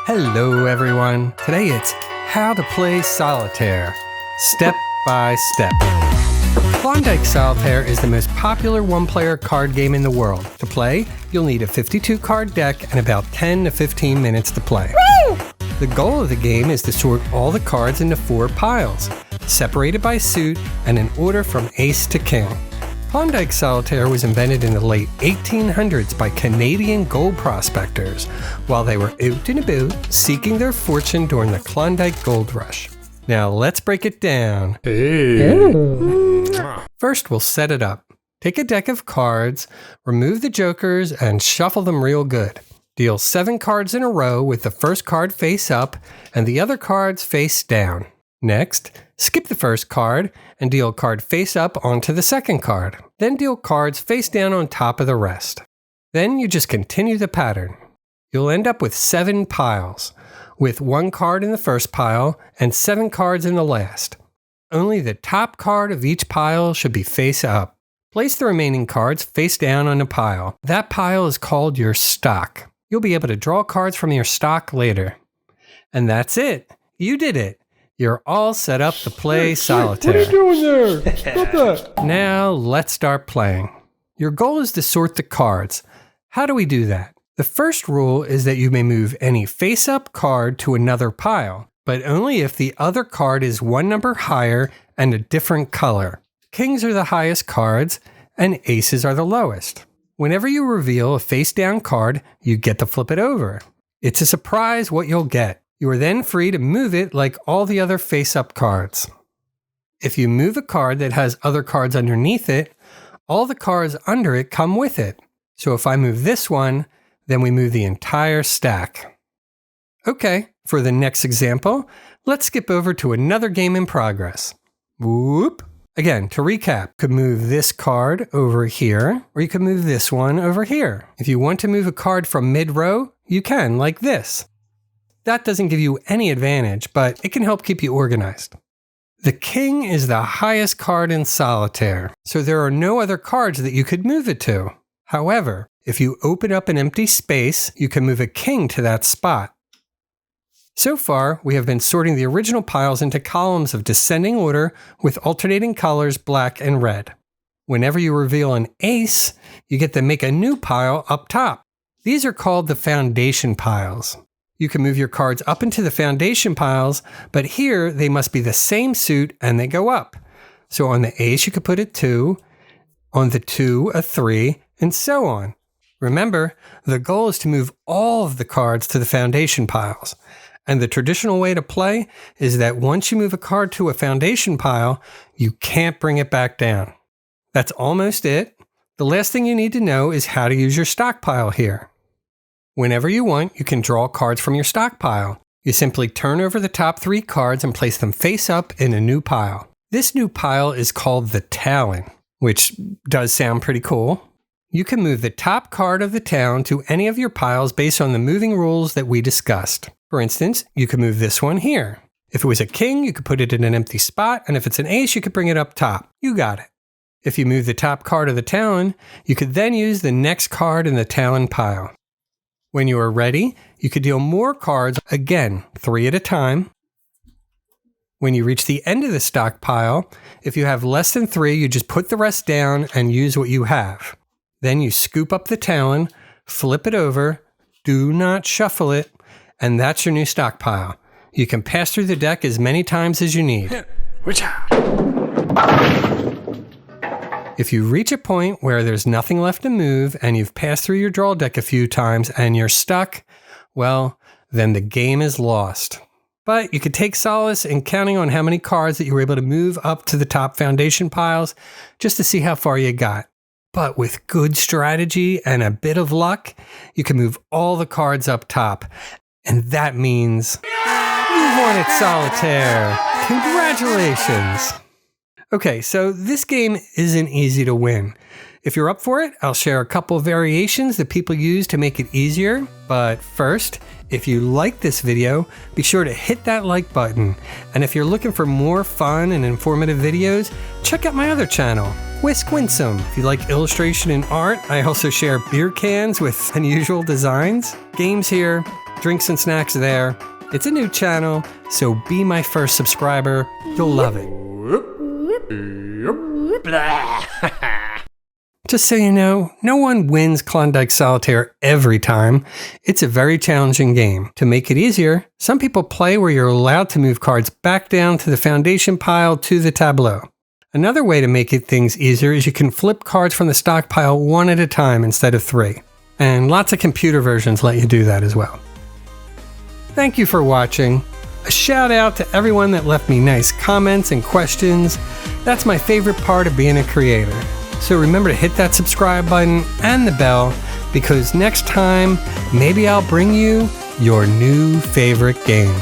Hello everyone. Today it's how to play solitaire, step by step. Klondike Solitaire is the most popular one-player card game in the world. To play, you'll need a 52-card deck and about 10 to 15 minutes to play. Woo! The goal of the game is to sort all the cards into 4 piles, separated by suit and in order from ace to king. Klondike Solitaire was invented in the late 1800s by Canadian gold prospectors while they were out and about seeking their fortune during the Klondike Gold Rush. Now let's break it down. First, we'll set it up. Take a deck of cards, remove the jokers, and shuffle them real good. Deal 7 cards in a row with the first card face up and the other cards face down. Next, skip the first card and deal a card face up onto the second card. Then deal cards face down on top of the rest. Then you just continue the pattern. You'll end up with 7 piles, with 1 card in the first pile and 7 cards in the last. Only the top card of each pile should be face up. Place the remaining cards face down on a pile. That pile is called your stock. You'll be able to draw cards from your stock later. And that's it. You did it. You're all set up to play solitaire. What are you doing there? Stop that. Now let's start playing. Your goal is to sort the cards. How do we do that? The first rule is that you may move any face-up card to another pile, but only if the other card is 1 number higher and a different color. Kings are the highest cards, and aces are the lowest. Whenever you reveal a face-down card, you get to flip it over. It's a surprise what you'll get. You are then free to move it like all the other face-up cards. If you move a card that has other cards underneath it, all the cards under it come with it. So if I move this one, then we move the entire stack. Okay, for the next example, let's skip over to another game in progress. Whoop! Again, to recap, you could move this card over here, or you could move this one over here. If you want to move a card from mid-row, you can, like this. That doesn't give you any advantage, but it can help keep you organized. The king is the highest card in solitaire, so there are no other cards that you could move it to. However, if you open up an empty space, you can move a king to that spot. So far, we have been sorting the original piles into columns of descending order with alternating colors black and red. Whenever you reveal an ace, you get to make a new pile up top. These are called the foundation piles. You can move your cards up into the foundation piles, but here they must be the same suit and they go up. So on the ace, you could put a 2, on the 2, a 3, and so on. Remember, the goal is to move all of the cards to the foundation piles. And the traditional way to play is that once you move a card to a foundation pile, you can't bring it back down. That's almost it. The last thing you need to know is how to use your stockpile here. Whenever you want, you can draw cards from your stockpile. You simply turn over the top 3 cards and place them face up in a new pile. This new pile is called the Talon, which does sound pretty cool. You can move the top card of the Talon to any of your piles based on the moving rules that we discussed. For instance, you could move this one here. If it was a king, you could put it in an empty spot, and if it's an ace, you could bring it up top. You got it. If you move the top card of the Talon, you could then use the next card in the Talon pile. When you are ready, you could deal more cards, again, 3 at a time. When you reach the end of the stockpile, if you have less than 3, you just put the rest down and use what you have. Then you scoop up the Talon, flip it over, do not shuffle it, and that's your new stockpile. You can pass through the deck as many times as you need. If you reach a point where there's nothing left to move and you've passed through your draw deck a few times and you're stuck, well, then the game is lost. But you could take solace in counting on how many cards that you were able to move up to the top foundation piles just to see how far you got. But with good strategy and a bit of luck, you can move all the cards up top. And that means you've won at solitaire. Congratulations! Okay, so this game isn't easy to win. If you're up for it, I'll share a couple of variations that people use to make it easier. But first, if you like this video, be sure to hit that like button. And if you're looking for more fun and informative videos, check out my other channel, Whisk Winsome. If you like illustration and art, I also share beer cans with unusual designs, games here, drinks and snacks there. It's a new channel, so be my first subscriber. You'll love it. Just so you know, no one wins Klondike Solitaire every time. It's a very challenging game. To make it easier, some people play where you're allowed to move cards back down to the foundation pile to the tableau. Another way to make things easier is you can flip cards from the stockpile one at a time instead of 3. And lots of computer versions let you do that as well. Thank you for watching. A shout out to everyone that left me nice comments and questions. That's my favorite part of being a creator. So remember to hit that subscribe button and the bell, because next time, maybe I'll bring you your new favorite game.